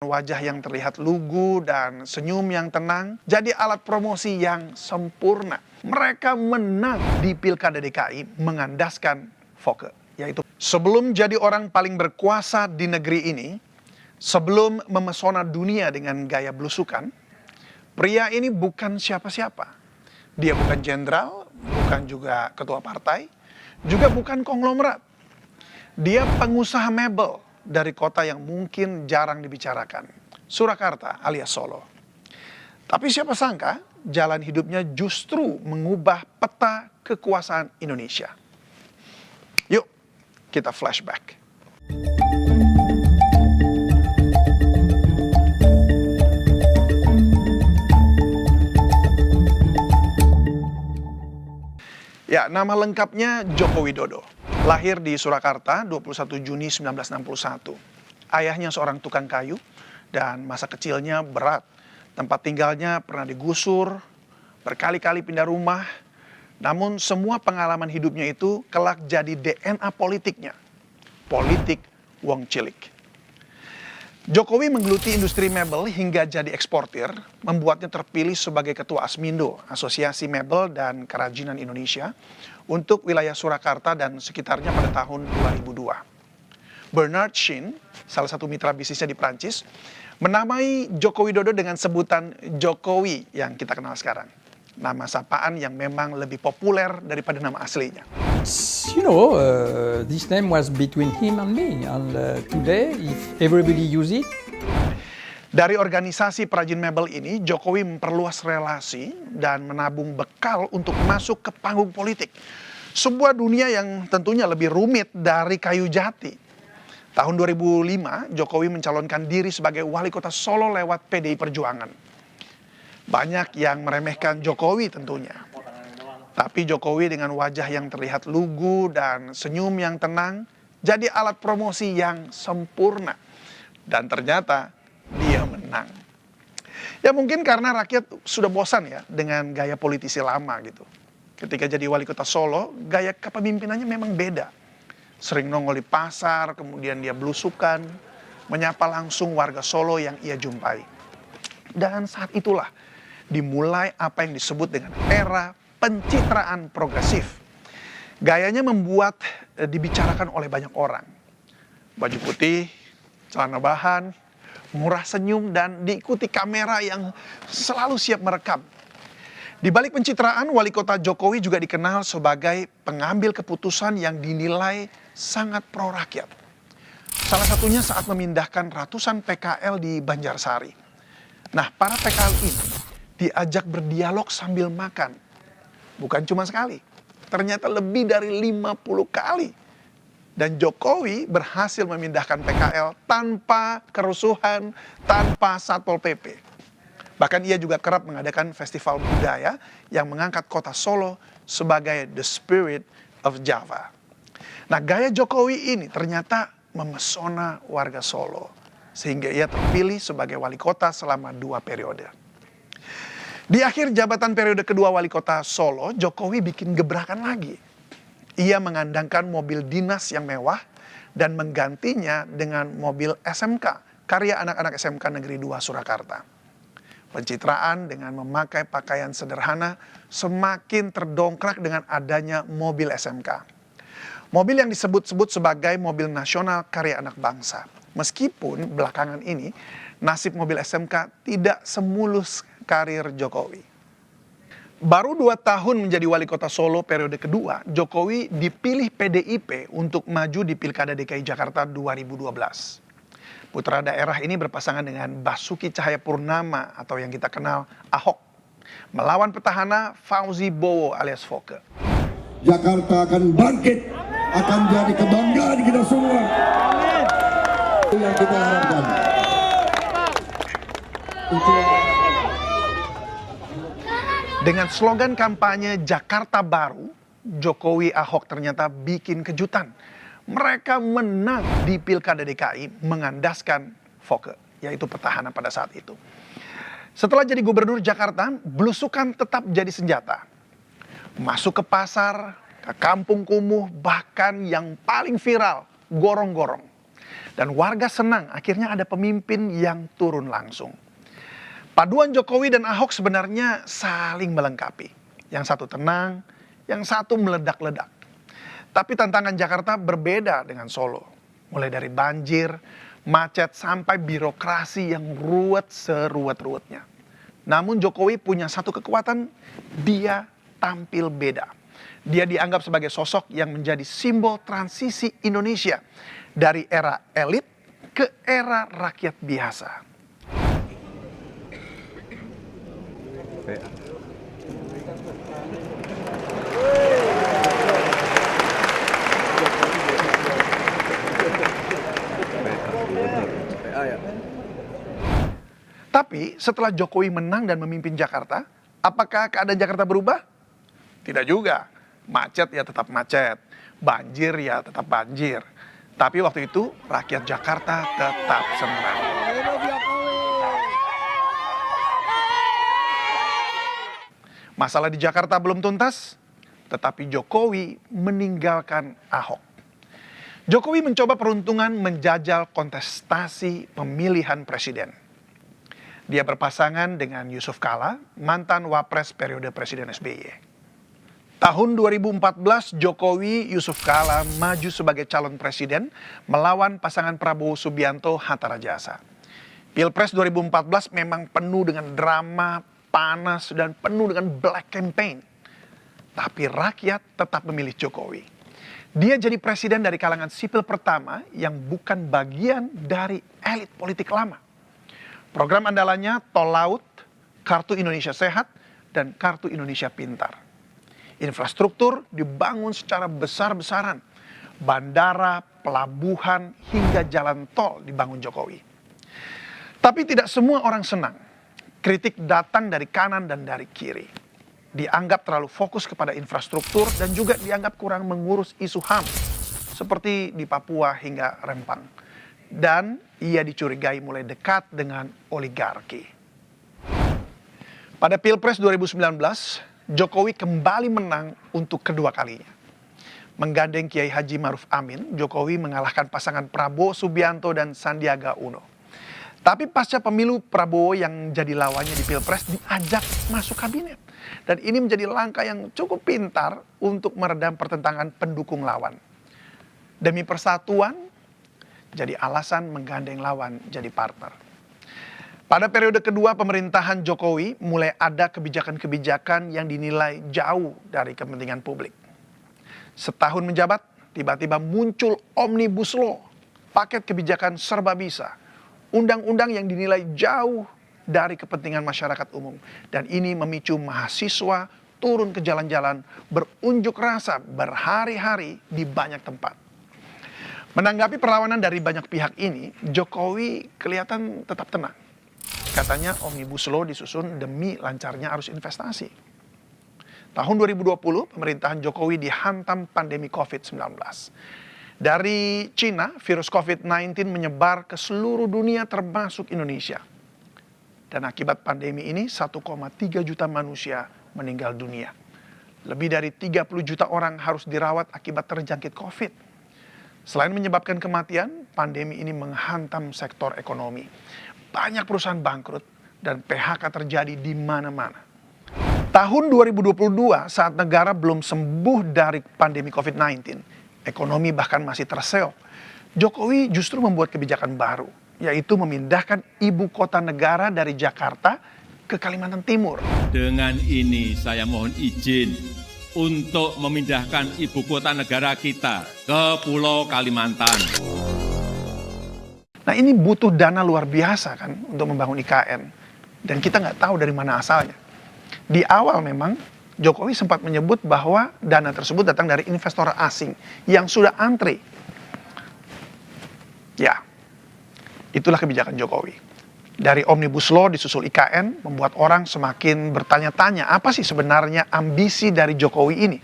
Wajah yang terlihat lugu dan senyum yang tenang jadi alat promosi yang sempurna. Mereka menang di Pilkada DKI mengandaskan Foke, yaitu sebelum jadi orang paling berkuasa di negeri ini, sebelum memesona dunia dengan gaya belusukan, pria ini bukan siapa-siapa. Dia bukan jenderal, bukan juga ketua partai, juga bukan konglomerat. Dia pengusaha mebel dari kota yang mungkin jarang dibicarakan, Surakarta alias Solo. Tapi siapa sangka jalan hidupnya justru mengubah peta kekuasaan Indonesia. Yuk, kita flashback. Ya, nama lengkapnya Joko Widodo. Lahir di Surakarta 21 Juni 1961. Ayahnya seorang tukang kayu dan masa kecilnya berat. Tempat tinggalnya pernah digusur, berkali-kali pindah rumah. Namun semua pengalaman hidupnya itu kelak jadi DNA politiknya. Politik wong cilik. Jokowi menggeluti industri mebel hingga jadi eksportir, membuatnya terpilih sebagai Ketua Asmindo, Asosiasi Mebel dan Kerajinan Indonesia, untuk wilayah Surakarta dan sekitarnya pada tahun 2002. Bernard Sheen, salah satu mitra bisnisnya di Prancis, menamai Joko Widodo dengan sebutan Jokowi yang kita kenal sekarang. Nama sapaan yang memang lebih populer daripada nama aslinya. This name was between him and me, and today, if everybody use it. Dari organisasi perajin mebel ini, Jokowi memperluas relasi dan menabung bekal untuk masuk ke panggung politik. Sebuah dunia yang tentunya lebih rumit dari kayu jati. Tahun 2005, Jokowi mencalonkan diri sebagai wali kota Solo lewat PDI Perjuangan. Banyak yang meremehkan Jokowi tentunya. Tapi Jokowi dengan wajah yang terlihat lugu dan senyum yang tenang jadi alat promosi yang sempurna. Dan ternyata dia menang. Ya mungkin karena rakyat sudah bosan ya dengan gaya politisi lama gitu. Ketika jadi wali kota Solo, gaya kepemimpinannya memang beda. Sering nongol di pasar, kemudian dia belusukan, menyapa langsung warga Solo yang ia jumpai. Dan saat itulah dimulai apa yang disebut dengan era pencitraan progresif. Gayanya membuat dibicarakan oleh banyak orang. Baju putih, celana bahan, murah senyum, dan diikuti kamera yang selalu siap merekam. Di balik pencitraan, wali kota Jokowi juga dikenal sebagai pengambil keputusan yang dinilai sangat pro rakyat. Salah satunya saat memindahkan ratusan PKL di Banjarsari. Nah, para PKL ini diajak berdialog sambil makan. Bukan cuma sekali, ternyata lebih dari 50 kali. Dan Jokowi berhasil memindahkan PKL tanpa kerusuhan, tanpa Satpol PP. Bahkan ia juga kerap mengadakan festival budaya yang mengangkat kota Solo sebagai the spirit of Java. Nah, gaya Jokowi ini ternyata memesona warga Solo, sehingga ia terpilih sebagai wali kota selama 2 periode. Di akhir jabatan periode kedua wali kota Solo, Jokowi bikin gebrakan lagi. Ia mengandangkan mobil dinas yang mewah dan menggantinya dengan mobil SMK, karya anak-anak SMK Negeri 2 Surakarta. Pencitraan dengan memakai pakaian sederhana semakin terdongkrak dengan adanya mobil SMK. Mobil yang disebut-sebut sebagai mobil nasional karya anak bangsa. Meskipun belakangan ini nasib mobil SMK tidak semulus karir Jokowi. Baru 2 tahun menjadi wali kota Solo periode kedua, Jokowi dipilih PDIP untuk maju di Pilkada DKI Jakarta 2012. Putra daerah ini berpasangan dengan Basuki Cahayapurnama atau yang kita kenal Ahok, melawan petahana Fauzi Bowo alias Foke. Jakarta akan bangkit, akan jadi kebanggaan kita semua. Itu yang kita harapkan. Dengan slogan kampanye Jakarta Baru, Jokowi Ahok ternyata bikin kejutan. Mereka menang di Pilkada DKI mengandaskan Foke, yaitu petahana pada saat itu. Setelah jadi gubernur Jakarta, belusukan tetap jadi senjata. Masuk ke pasar, ke kampung kumuh, bahkan yang paling viral, gorong-gorong. Dan warga senang akhirnya ada pemimpin yang turun langsung. Paduan Jokowi dan Ahok sebenarnya saling melengkapi. Yang satu tenang, yang satu meledak-ledak. Tapi tantangan Jakarta berbeda dengan Solo. Mulai dari banjir, macet, sampai birokrasi yang ruwet seruwet-ruwetnya. Namun Jokowi punya satu kekuatan, dia tampil beda. Dia dianggap sebagai sosok yang menjadi simbol transisi Indonesia dari era elit ke era rakyat biasa. Tapi setelah Jokowi menang dan memimpin Jakarta, apakah keadaan Jakarta berubah? Tidak juga. Macet ya tetap macet, banjir ya tetap banjir. Tapi waktu itu rakyat Jakarta tetap senang. Masalah di Jakarta belum tuntas, tetapi Jokowi meninggalkan Ahok. Jokowi mencoba peruntungan menjajal kontestasi pemilihan presiden. Dia berpasangan dengan Yusuf Kala, mantan wapres periode Presiden SBY. Tahun 2014, Jokowi Yusuf Kala maju sebagai calon presiden melawan pasangan Prabowo Subianto Hatta Rajasa. Pilpres 2014 memang penuh dengan drama, panas, dan penuh dengan black campaign. Tapi rakyat tetap memilih Jokowi. Dia jadi presiden dari kalangan sipil pertama yang bukan bagian dari elit politik lama. Program andalannya Tol Laut, Kartu Indonesia Sehat, dan Kartu Indonesia Pintar. Infrastruktur dibangun secara besar-besaran. Bandara, pelabuhan, hingga jalan tol dibangun Jokowi. Tapi tidak semua orang senang. Kritik datang dari kanan dan dari kiri. Dianggap terlalu fokus kepada infrastruktur dan juga dianggap kurang mengurus isu HAM. Seperti di Papua hingga Rempang. Dan ia dicurigai mulai dekat dengan oligarki. Pada Pilpres 2019, Jokowi kembali menang untuk kedua kalinya. Menggandeng Kiai Haji Maruf Amin, Jokowi mengalahkan pasangan Prabowo Subianto dan Sandiaga Uno. Tapi pasca pemilu, Prabowo yang jadi lawannya di Pilpres diajak masuk kabinet. Dan ini menjadi langkah yang cukup pintar untuk meredam pertentangan pendukung lawan. Demi persatuan, jadi alasan menggandeng lawan jadi partner. Pada periode kedua pemerintahan Jokowi mulai ada kebijakan-kebijakan yang dinilai jauh dari kepentingan publik. Setahun menjabat, tiba-tiba muncul Omnibus Law, paket kebijakan serba bisa, undang-undang yang dinilai jauh dari kepentingan masyarakat umum. Dan ini memicu mahasiswa turun ke jalan-jalan, berunjuk rasa berhari-hari di banyak tempat. Menanggapi perlawanan dari banyak pihak ini, Jokowi kelihatan tetap tenang. Katanya Omnibus Law disusun demi lancarnya arus investasi. Tahun 2020, pemerintahan Jokowi dihantam pandemi COVID-19. Dari Cina, virus COVID-19 menyebar ke seluruh dunia termasuk Indonesia. Dan akibat pandemi ini, 1,3 juta manusia meninggal dunia. Lebih dari 30 juta orang harus dirawat akibat terjangkit COVID. Selain menyebabkan kematian, pandemi ini menghantam sektor ekonomi. Banyak perusahaan bangkrut dan PHK terjadi di mana-mana. Tahun 2022 saat negara belum sembuh dari pandemi COVID-19, ekonomi bahkan masih terseok, Jokowi justru membuat kebijakan baru, yaitu memindahkan ibu kota negara dari Jakarta ke Kalimantan Timur. Dengan ini saya mohon izin untuk memindahkan ibu kota negara kita ke Pulau Kalimantan. Nah ini butuh dana luar biasa kan untuk membangun IKN. Dan kita nggak tahu dari mana asalnya. Di awal memang Jokowi sempat menyebut bahwa dana tersebut datang dari investor asing yang sudah antri. Ya, itulah kebijakan Jokowi. Dari Omnibus Law disusul IKN membuat orang semakin bertanya-tanya apa sih sebenarnya ambisi dari Jokowi ini.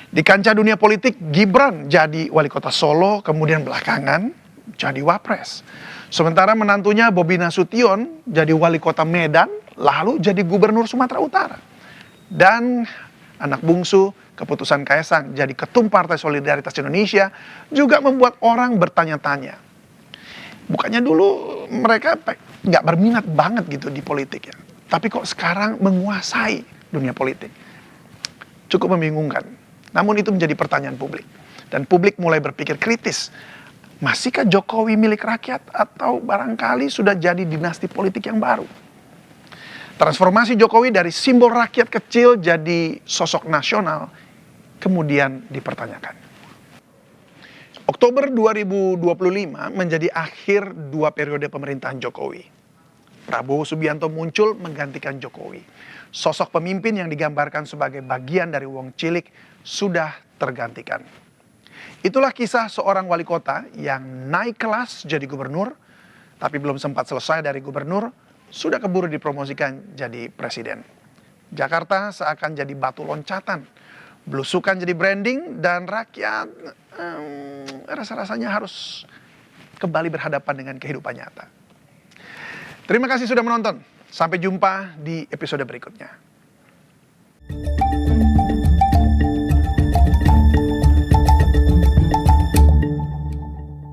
Di kancah dunia politik, Gibran jadi wali kota Solo, kemudian belakangan jadi wapres. Sementara menantunya Bobi Nasution jadi wali kota Medan, lalu jadi gubernur Sumatera Utara. Dan anak bungsu keputusan Kaesang jadi ketum Partai Solidaritas Indonesia juga membuat orang bertanya-tanya. Bukannya dulu mereka nggak berminat banget gitu di politik ya. Tapi kok sekarang menguasai dunia politik. Cukup membingungkan. Namun itu menjadi pertanyaan publik. Dan publik mulai berpikir kritis. Masihkah Jokowi milik rakyat atau barangkali sudah jadi dinasti politik yang baru? Transformasi Jokowi dari simbol rakyat kecil jadi sosok nasional kemudian dipertanyakan. Oktober 2025 menjadi akhir 2 periode pemerintahan Jokowi. Prabowo Subianto muncul menggantikan Jokowi. Sosok pemimpin yang digambarkan sebagai bagian dari wong cilik sudah tergantikan. Itulah kisah seorang wali kota yang naik kelas jadi gubernur, tapi belum sempat selesai dari gubernur, sudah keburu dipromosikan jadi presiden. Jakarta seakan jadi batu loncatan, belusukan jadi branding, dan rakyat rasa-rasanya harus kembali berhadapan dengan kehidupan nyata. Terima kasih sudah menonton. Sampai jumpa di episode berikutnya.